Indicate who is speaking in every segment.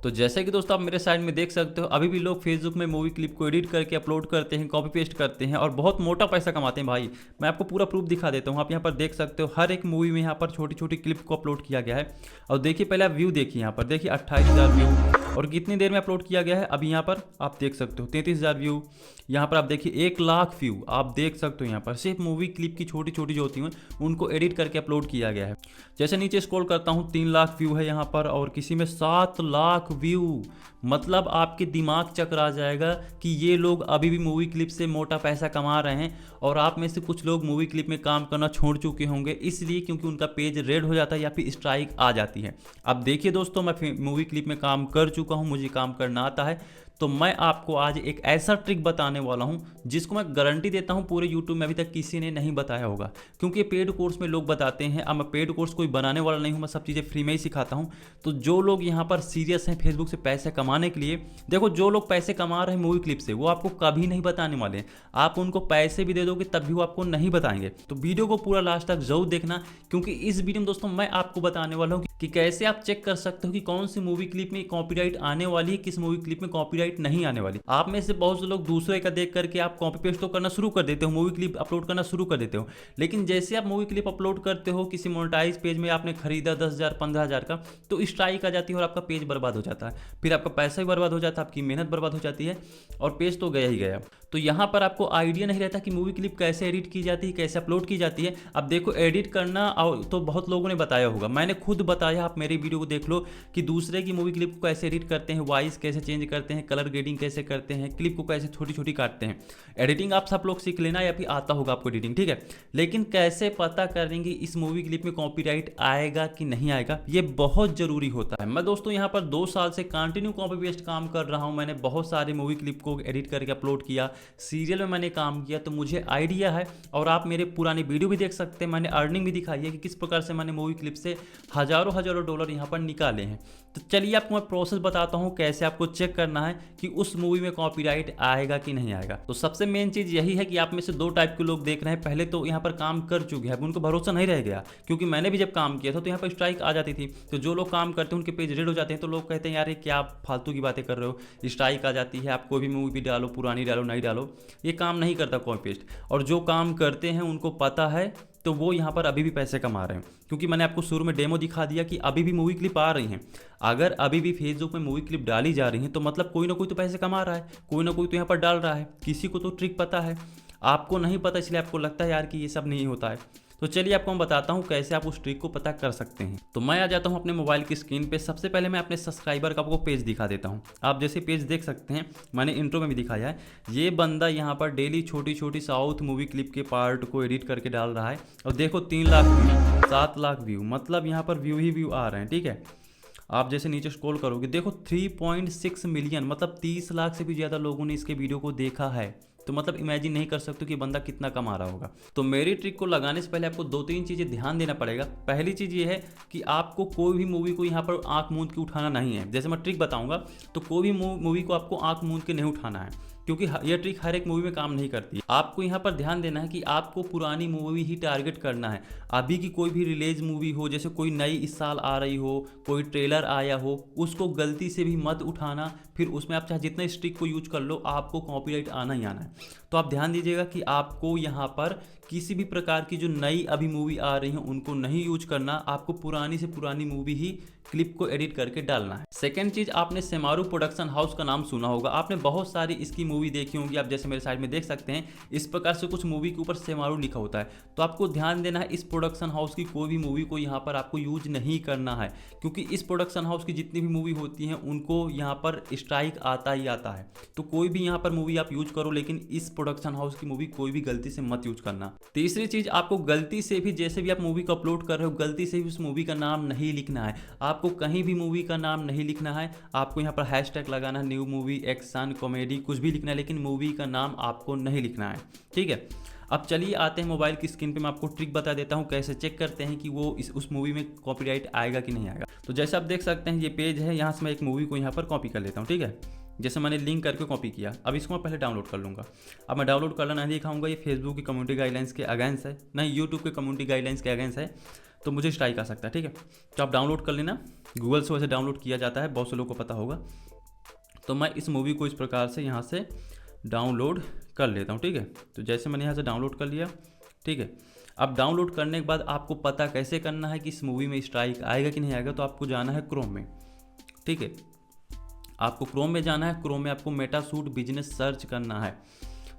Speaker 1: तो जैसे कि दोस्तों आप मेरे साइड में देख सकते हो, अभी भी लोग फेसबुक में मूवी क्लिप को एडिट करके अपलोड करते हैं, कॉपी पेस्ट करते हैं और बहुत मोटा पैसा कमाते हैं भाई। मैं आपको पूरा प्रूफ दिखा देता हूँ। आप यहाँ पर देख सकते हो हर एक मूवी में यहाँ पर छोटी छोटी क्लिप को अपलोड किया गया है। और देखिए पहले आप व्यू देखिए, यहाँ पर देखिए 28,000 व्यू और कितनी देर में अपलोड किया गया है। अभी यहाँ पर आप देख सकते हो 33,000 व्यू। यहाँ पर आप देखिए 1,00,000 व्यू आप देख सकते हो। यहाँ पर सिर्फ मूवी क्लिप की छोटी छोटी जो होती हैं उनको एडिट करके अपलोड किया गया है। जैसे नीचे स्क्रॉल करता हूँ 3,00,000 व्यू है यहाँ पर और किसी में 7,00,000 व्यू। मतलब आपके दिमाग चकरा जाएगा कि ये लोग अभी भी मूवी क्लिप से मोटा पैसा कमा रहे हैं। और आप में से कुछ लोग मूवी क्लिप में काम करना छोड़ चुके होंगे इसलिए क्योंकि उनका पेज रेड हो जाता है या फिर स्ट्राइक आ जाती है। अब देखिए दोस्तों, मैं मूवी क्लिप में काम कर चुका हूँ, मुझे काम करना आता है। तो मैं आपको आज एक ऐसा ट्रिक बताने वाला हूं जिसको मैं गारंटी देता हूं पूरे यूट्यूब में अभी तक किसी ने नहीं बताया होगा। क्योंकि पेड कोर्स में लोग बताते हैं, अब मैं पेड कोर्स कोई बनाने वाला नहीं हूं, मैं सब चीज़ें फ्री में ही सिखाता हूं। तो जो लोग यहां पर सीरियस हैं फेसबुक से पैसे कमाने के लिए, देखो जो लोग पैसे कमा रहे हैं मूवी क्लिप से वो आपको कभी नहीं बताने वाले हैं। आप उनको पैसे भी दे दोगे तब भी वो आपको नहीं बताएंगे। तो वीडियो को पूरा लास्ट तक जरूर देखना, क्योंकि इस वीडियो में दोस्तों मैं आपको बताने वाला हूँ कि कैसे आप चेक कर सकते हो कि कौन सी मूवी क्लिप में कॉपीराइट आने वाली है, किस मूवी क्लिप में कॉपीराइट नहीं आने वाली। आप में से बहुत से लोग दूसरे का देख करके आप कॉपी पेस्ट तो करना शुरू कर देते हो, मूवी क्लिप अपलोड करना शुरू कर देते हो। लेकिन जैसे आप मूवी क्लिप अपलोड करते हो किसी मोनेटाइज पेज में, आपने खरीदा 10,000 15,000 का, तो स्ट्राइक आ जाती है और आपका पेज बर्बाद हो जाता है। फिर आपका पैसा भी बर्बाद हो जाता है, आपकी मेहनत बर्बाद हो जाती है और पेज तो गया ही गया। तो यहाँ पर आपको आइडिया नहीं रहता कि मूवी क्लिप कैसे एडिट की जाती है, कैसे अपलोड की जाती है। अब देखो एडिट करना तो बहुत लोगों ने बताया होगा, मैंने खुद बताया, आप मेरी वीडियो को देख लो कि दूसरे की मूवी क्लिप को कैसे एडिट करते हैं, वॉइस कैसे चेंज करते हैं, कलर ग्रेडिंग कैसे करते हैं, क्लिप को कैसे छोटी छोटी काटते हैं। एडिटिंग आप सब लोग सीख लेना या फिर आता होगा आपको एडिटिंग, ठीक है। लेकिन कैसे पता करेंगे इस मूवी क्लिप में कॉपीराइट आएगा कि नहीं आएगा, ये बहुत जरूरी होता है। मैं दोस्तों यहाँ पर 2 साल से कंटिन्यू कॉपी पेस्ट काम कर रहा हूँ। मैंने बहुत सारे मूवी क्लिप को एडिट करके अपलोड किया, सीरियल में मैंने काम किया, तो मुझे आइडिया है। और आप मेरे पुरानी वीडियो भी देख सकते हैं, मैंने अर्निंग भी दिखाई है कि किस प्रकार से मैंने मूवी क्लिप से हजारों हजारों डॉलर यहाँ पर निकाले हैं। तो चलिए आपको मैं प्रोसेस बताता हूँ कैसे आपको चेक करना है कि उस मूवी में कॉपीराइट आएगा कि नहीं आएगा। तो सबसे मेन चीज़ यही है कि आप में से 2 टाइप के लोग देख रहे हैं। पहले तो यहाँ पर काम कर चुके हैं, अब उनको भरोसा नहीं रह गया, क्योंकि मैंने भी जब काम किया था तो यहाँ पर स्ट्राइक आ जाती थी। तो जो लोग काम करते हैं उनके पेज रेड हो जाते हैं, तो लोग कहते हैं यार ये क्या फालतू की बातें कर रहे हो, स्ट्राइक आ जाती है, आप कोई भी मूवी डालो, पुरानी डालो, नई डालो, ये काम नहीं करता कॉपी पेस्ट। और जो काम करते हैं उनको पता है, तो वो यहाँ पर अभी भी पैसे कमा रहे हैं। क्योंकि मैंने आपको शुरू में डेमो दिखा दिया कि अभी भी मूवी क्लिप आ रही हैं। अगर अभी भी फेसबुक में मूवी क्लिप डाली जा रही हैं तो मतलब कोई ना कोई तो पैसे कमा रहा है, कोई ना कोई तो यहाँ पर डाल रहा है, किसी को तो ट्रिक पता है। आपको नहीं पता इसलिए आपको लगता है यार कि ये सब नहीं होता है। तो चलिए आपको मैं बताता हूँ कैसे आप उस ट्रिक को पता कर सकते हैं। तो मैं आ जाता हूँ अपने मोबाइल की स्क्रीन पे। सबसे पहले मैं अपने सब्सक्राइबर का आपको पेज दिखा देता हूँ। आप जैसे पेज देख सकते हैं, मैंने इंट्रो में भी दिखाया है, ये बंदा यहाँ पर डेली छोटी छोटी साउथ मूवी क्लिप के पार्ट को एडिट करके डाल रहा है। और देखो 3,00,000 व्यू, 7,00,000 व्यू, मतलब यहाँ पर व्यू ही व्यू आ रहे हैं, ठीक है। आप जैसे नीचे स्क्रॉल करोगे देखो 3.6 मिलियन, मतलब 30 लाख से भी ज़्यादा लोगों ने इसके वीडियो को देखा है। तो मतलब इमेजिन नहीं कर सकते कि बंदा कितना कमा रहा होगा। तो मेरी ट्रिक को लगाने से पहले आपको 2-3 चीज़ें ध्यान देना पड़ेगा। पहली चीज़ ये है कि आपको कोई भी मूवी को यहाँ पर आंख मूंद के उठाना नहीं है। जैसे मैं ट्रिक बताऊंगा तो कोई भी मूवी को आपको आंख मूंद के नहीं उठाना है, क्योंकि यह ट्रिक हर एक मूवी में काम नहीं करती है। आपको यहाँ पर ध्यान देना है कि आपको पुरानी मूवी ही टारगेट करना है। अभी की कोई भी रिलीज मूवी हो, जैसे कोई नई इस साल आ रही हो, कोई ट्रेलर आया हो, उसको गलती से भी मत उठाना। फिर उसमें आप चाहे जितना स्ट्रिक को यूज कर लो, आपको कॉपीराइट आना ही आना है। तो आप ध्यान दीजिएगा कि आपको यहाँ पर किसी भी प्रकार की जो नई अभी मूवी आ रही है उनको नहीं यूज करना। आपको पुरानी से पुरानी मूवी ही क्लिप को एडिट करके डालना है। सेकंड चीज, आपने सेमारू प्रोडक्शन हाउस का नाम सुना होगा, आपने बहुत सारी इसकी मूवी देखी होंगी। आप जैसे मेरे साइड में देख सकते हैं, इस प्रकार से कुछ मूवी के ऊपर सेमारू लिखा होता है। तो आपको ध्यान देना है, इस प्रोडक्शन हाउस की कोई भी मूवी को यहाँ पर आपको यूज नहीं करना है, क्योंकि इस प्रोडक्शन हाउस की जितनी भी मूवी होती हैं उनको यहाँ पर स्ट्राइक आता ही आता है। तो कोई भी यहाँ पर मूवी आप यूज करो, लेकिन इस प्रोडक्शन हाउस की मूवी कोई भी गलती से मत यूज करना। तीसरी चीज, आपको गलती से भी, जैसे भी आप मूवी को अपलोड कर रहे हो, गलती से भी उस मूवी का नाम नहीं लिखना है। आपको कहीं भी मूवी का नाम नहीं लिखना है। आपको यहाँ पर हैशटैग लगाना है, न्यू मूवी, एक्शन, कॉमेडी, कुछ भी लिखना है, लेकिन मूवी का नाम आपको नहीं लिखना है, ठीक है। अब चलिए आते हैं मोबाइल की स्क्रीन पे। मैं आपको ट्रिक बता देता हूँ कैसे चेक करते हैं कि वो उस मूवी में कॉपीराइट आएगा कि नहीं आएगा। तो जैसे आप देख सकते हैं ये पेज है, यहाँ से मैं एक मूवी को यहाँ पर कॉपी कर लेता हूँ, ठीक है। जैसे मैंने लिंक करके कॉपी किया, अब इसको मैं पहले डाउनलोड कर लूँगा। अब मैं डाउनलोड करना नहीं दिखाऊंगा, ये फेसबुक की कम्युनिटी गाइडलाइंस के अगेंस्ट है, नहीं यूट्यूब के कम्युनिटी गाइडलाइंस के अगेंस्ट है, तो मुझे स्ट्राइक आ सकता है। ठीक है, तो आप डाउनलोड कर लेना, गूगल से वैसे डाउनलोड किया जाता है, बहुत से लोगों को पता होगा। तो मैं इस मूवी को इस प्रकार से यहाँ से डाउनलोड कर लेता हूँ। ठीक है, तो जैसे मैंने यहाँ से डाउनलोड कर लिया। ठीक है, अब डाउनलोड करने के बाद आपको पता कैसे करना है कि इस मूवी में स्ट्राइक आएगा कि नहीं आएगा, तो आपको जाना है क्रोम में। ठीक है, आपको क्रोम में जाना है, क्रोम में आपको मेटासूट बिजनेस सर्च करना है।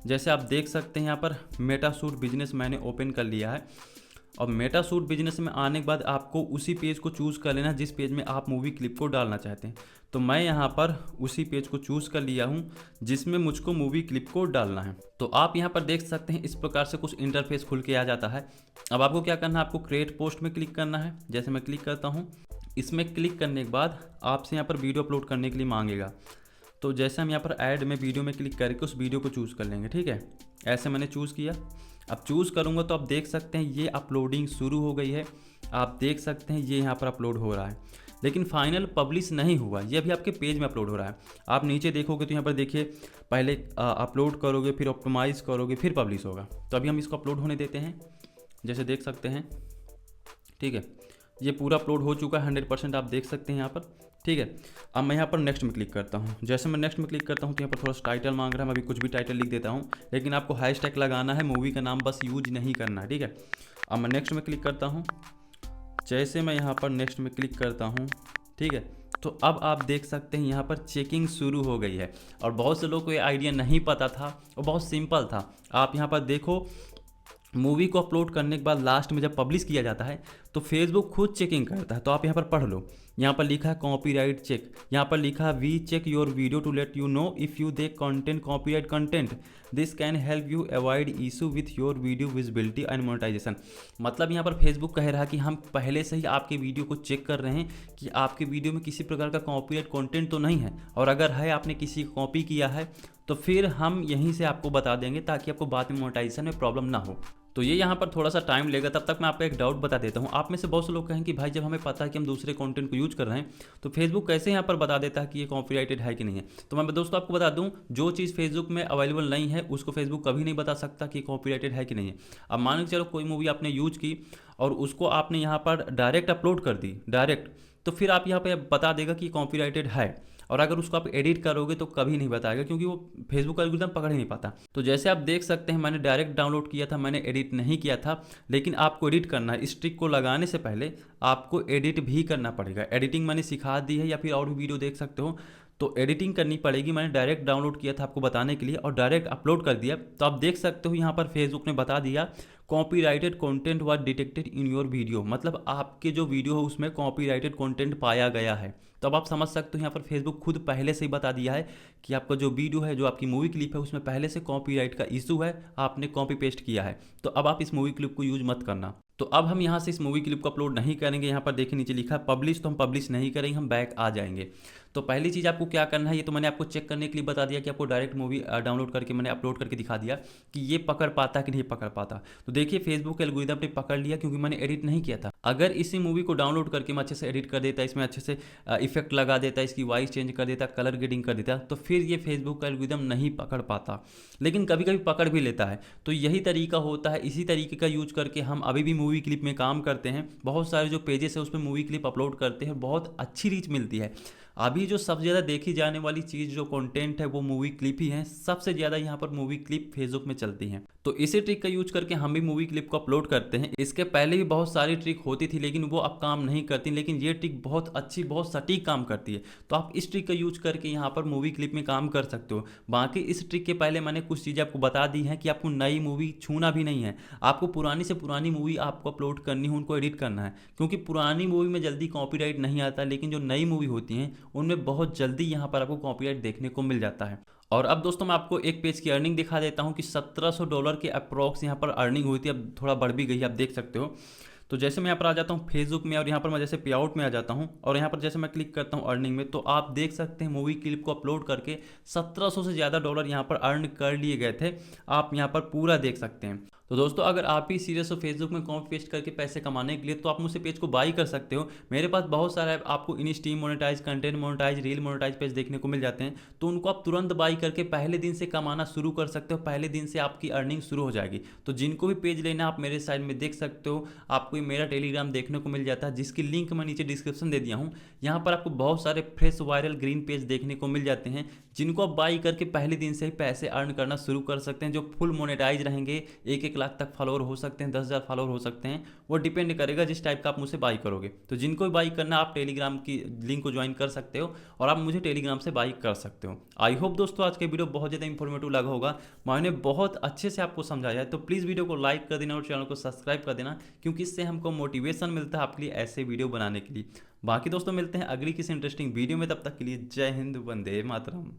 Speaker 1: जैसे आप देख सकते हैं यहाँ पर मेटासूट बिजनेस मैंने ओपन कर लिया है, और मेटासूट बिजनेस में आने के बाद आपको उसी पेज को चूज़ कर लेना जिस पेज में आप मूवी क्लिप को डालना चाहते हैं। तो मैं यहाँ पर उसी पेज को चूज़ कर लिया हूँ जिसमें मुझको मूवी क्लिप को डालना है। तो आप यहाँ पर देख सकते हैं इस प्रकार से कुछ इंटरफेस खुल के आ जाता है। अब आपको क्या करना है, आपको क्रिएट पोस्ट में क्लिक करना है। जैसे मैं क्लिक करता हूँ, इसमें क्लिक करने के बाद आपसे यहाँ पर वीडियो अपलोड करने के लिए मांगेगा। तो जैसे हम यहाँ पर ऐड में वीडियो में क्लिक करके उस वीडियो को चूज़ कर लेंगे। ठीक है, ऐसे मैंने चूज़ किया। अब चूज़ करूँगा तो आप देख सकते हैं ये अपलोडिंग शुरू हो गई है। आप देख सकते हैं ये यहाँ पर अपलोड हो रहा है, लेकिन फाइनल पब्लिश नहीं हुआ, ये अभी आपके पेज में अपलोड हो रहा है। आप नीचे देखोगे तो यहाँ पर देखिए, पहले अपलोड करोगे, फिर ऑप्टिमाइज़ करोगे, फिर पब्लिश होगा। तो अभी हम इसको अपलोड होने देते हैं, जैसे देख सकते हैं। ठीक है, ये पूरा अपलोड हो चुका है 100%, आप देख सकते हैं यहाँ पर। ठीक है, अब मैं यहाँ पर नेक्स्ट में क्लिक करता हूँ। जैसे मैं नेक्स्ट में क्लिक करता हूँ तो यहाँ पर थोड़ा सा टाइटल मांग रहा है, मैं अभी कुछ भी टाइटल लिख देता हूँ, लेकिन आपको हैशटैग लगाना है, मूवी का नाम बस यूज नहीं करना है। ठीक है, अब मैं नेक्स्ट में क्लिक करता हूँ। जैसे मैं यहाँ पर नेक्स्ट में क्लिक करता हूँ, ठीक है, तो अब आप देख सकते हैं यहाँ पर चेकिंग शुरू हो गई है। और बहुत से लोगों को ये आइडिया नहीं पता था और बहुत सिंपल था। आप यहाँ पर देखो, मूवी को अपलोड करने के बाद लास्ट में जब पब्लिश किया जाता है तो फेसबुक खुद चेकिंग करता है। तो आप यहाँ पर पढ़ लो, यहाँ पर लिखा है कॉपीराइट चेक, यहाँ पर लिखा है we check your video to let you know if you the content copyright content, this can help you avoid issue with your video visibility and monetization. मतलब यहाँ पर फेसबुक कह रहा है कि हम पहले से ही आपके वीडियो को चेक कर रहे हैं कि आपके वीडियो में किसी प्रकार का कॉपीराइट कंटेंट तो नहीं है, और अगर है, आपने किसी को कॉपी किया है, तो फिर हम यहीं से आपको बता देंगे ताकि आपको बाद में मोनेटाइजेशन में प्रॉब्लम ना हो। तो ये यहाँ पर थोड़ा सा टाइम लेगा, तब तक मैं आपको एक डाउट बता देता हूँ। आप में से बहुत से लोग कहें कि भाई जब हमें पता है कि हम दूसरे कंटेंट को यूज कर रहे हैं तो फेसबुक कैसे यहाँ पर बता देता है कि ये कॉपीराइटेड है कि नहीं है। तो मैं दोस्तों आपको बता दूँ, जो चीज़ फेसबुक में अवेलेबल नहीं है उसको फेसबुक कभी नहीं बता सकता कि कॉपीराइटेड है कि नहीं है। अब मान के चलो कोई मूवी आपने यूज की और उसको आपने यहाँ पर डायरेक्ट अपलोड कर दी डायरेक्ट, तो फिर आप यहाँ पर बता देगा कि कॉपीराइटेड है। और अगर उसको आप एडिट करोगे तो कभी नहीं बताएगा, क्योंकि वो फेसबुक का एल्गोरिथम पकड़ ही नहीं पाता। तो जैसे आप देख सकते हैं, मैंने डायरेक्ट डाउनलोड किया था, मैंने एडिट नहीं किया था, लेकिन आपको एडिट करना है। इस ट्रिक को लगाने से पहले आपको एडिट भी करना पड़ेगा। एडिटिंग मैंने सिखा दी है, या फिर और भी वीडियो देख सकते हो, तो एडिटिंग करनी पड़ेगी। मैंने डायरेक्ट डाउनलोड किया था आपको बताने के लिए और डायरेक्ट अपलोड कर दिया। तो आप देख सकते हो यहाँ पर फेसबुक ने बता दिया copyrighted content was detected in your video, मतलब आपके जो वीडियो है उसमें कॉपीराइटेड कंटेंट पाया गया है। तो अब आप समझ सकते हो यहाँ पर फेसबुक खुद पहले से ही बता दिया है कि आपका जो वीडियो है, जो आपकी मूवी क्लिप है, उसमें पहले से कॉपीराइट का इशू है, आपने कॉपी पेस्ट किया है। तो अब आप इस मूवी क्लिप को यूज मत करना। तो अब हम यहाँ से इस मूवी क्लिप को अपलोड नहीं करेंगे। यहाँ पर देखिए नीचे लिखा है पब्लिश, तो हम पब्लिश नहीं करेंगे, हम बैक आ जाएंगे। तो पहली चीज़ आपको क्या करना है, ये तो मैंने आपको चेक करने के लिए बता दिया कि आपको डायरेक्ट मूवी डाउनलोड करके मैंने अपलोड करके दिखा दिया कि ये पकड़ पाता कि नहीं पकड़ पाता। तो देखिए फेसबुक एल्गोरिथम ने पकड़ लिया, क्योंकि मैंने एडिट नहीं किया था। अगर इसी मूवी को डाउनलोड करके मैं अच्छे से एडिट कर देता, इसमें अच्छे से इफेक्ट लगा देता, इसकी वॉइस चेंज कर देता, कलर ग्रेडिंग कर देता, तो फिर ये फेसबुक का एल्गोरिथम नहीं पकड़ पाता। लेकिन कभी कभी पकड़ भी लेता है। तो यही तरीका होता है, इसी तरीके का यूज करके हम अभी भी मूवी क्लिप में काम करते हैं। बहुत सारे जो पेजेस है उसमें मूवी क्लिप अपलोड करते हैं, बहुत अच्छी रीच मिलती है। अभी जो सबसे ज़्यादा देखी जाने वाली चीज़ जो कंटेंट है वो मूवी क्लिप ही है। सबसे ज़्यादा यहाँ पर मूवी क्लिप फेसबुक में चलती हैं। तो इसी ट्रिक का यूज करके हम भी मूवी क्लिप को अपलोड करते हैं। इसके पहले भी बहुत सारी ट्रिक होती थी, लेकिन वो अब काम नहीं करती, लेकिन ये ट्रिक बहुत अच्छी, बहुत सटीक काम करती है। तो आप इस ट्रिक का यूज करके यहाँ पर मूवी क्लिप में काम कर सकते हो। बाकी इस ट्रिक के पहले मैंने कुछ चीज़ें आपको बता दी हैं कि आपको नई मूवी छूना भी नहीं है, आपको पुरानी से पुरानी मूवी आपको अपलोड करनी है, उनको एडिट करना है। क्योंकि पुरानी मूवी में जल्दी कॉपीराइट नहीं आता, लेकिन जो नई मूवी होती हैं उनमें बहुत जल्दी यहाँ पर आपको कॉपीराइट देखने को मिल जाता है। और अब दोस्तों मैं आपको एक पेज की अर्निंग दिखा देता हूँ कि $1700 के अप्रॉक्स यहाँ पर अर्निंग हुई थी। अब थोड़ा बढ़ भी गई, आप देख सकते हो। तो जैसे मैं यहाँ पर आ जाता हूँ फेसबुक में, और यहाँ पर मैं जैसे पे आउट में आ जाता हूँ, और यहाँ पर जैसे मैं क्लिक करता हूँ अर्निंग में, तो आप देख सकते हैं मूवी क्लिप को अपलोड करके 1700 से ज़्यादा डॉलर यहाँ पर अर्न कर लिए गए थे। आप यहाँ पर पूरा देख सकते हैं। तो दोस्तों अगर आप भी सीरियस हो फेसबुक में कॉपी पेस्ट करके पैसे कमाने के लिए, तो आप मुझसे पेज को बाई कर सकते हो। मेरे पास बहुत सारा है, आपको in stream monetize, content monetize, reel monetize page देखने को मिल जाते हैं। तो उनको आप तुरंत बाई करके पहले दिन से कमाना शुरू कर सकते हो, पहले दिन से आपकी अर्निंग शुरू हो जाएगी। तो जिनको भी पेज लेना आप मेरे साइड में देख सकते हो। आपको ये मेरा टेलीग्राम देखने को मिल जाता है, जिसकी लिंक मैं नीचे डिस्क्रिप्शन दे दिया हूँ। यहाँ पर आपको बहुत सारे फ्रेश वायरल ग्रीन पेज देखने को मिल जाते हैं, जिनको आप बाई करके पहले दिन से ही पैसे अर्न करना शुरू कर सकते हैं, जो फुल मोनेटाइज रहेंगे। 1-1 लाख तक फॉलोअर हो सकते हैं, 10,000 फॉलोअर हो सकते हैं। वो डिपेंड करेगा जिस टाइप का आप मुझसे बाई करोगे। तो जिनको भी बाई करना, आप टेलीग्राम की लिंक को ज्वाइन कर सकते हो और आप मुझे टेलीग्राम से बाई कर सकते हो। आई होप दोस्तों आज के वीडियो बहुत ज़्यादा इंफॉर्मेटिव लगा होगा, मैंने बहुत अच्छे से आपको समझाया है। तो प्लीज़ वीडियो को लाइक कर देना और चैनल को सब्सक्राइब कर देना, क्योंकि इससे हमको मोटिवेशन मिलता है आपके लिए ऐसे वीडियो बनाने के लिए। बाकी दोस्तों मिलते हैं अगली किसी इंटरेस्टिंग वीडियो में, तब तक के लिए जय हिंद, वंदे मातरम।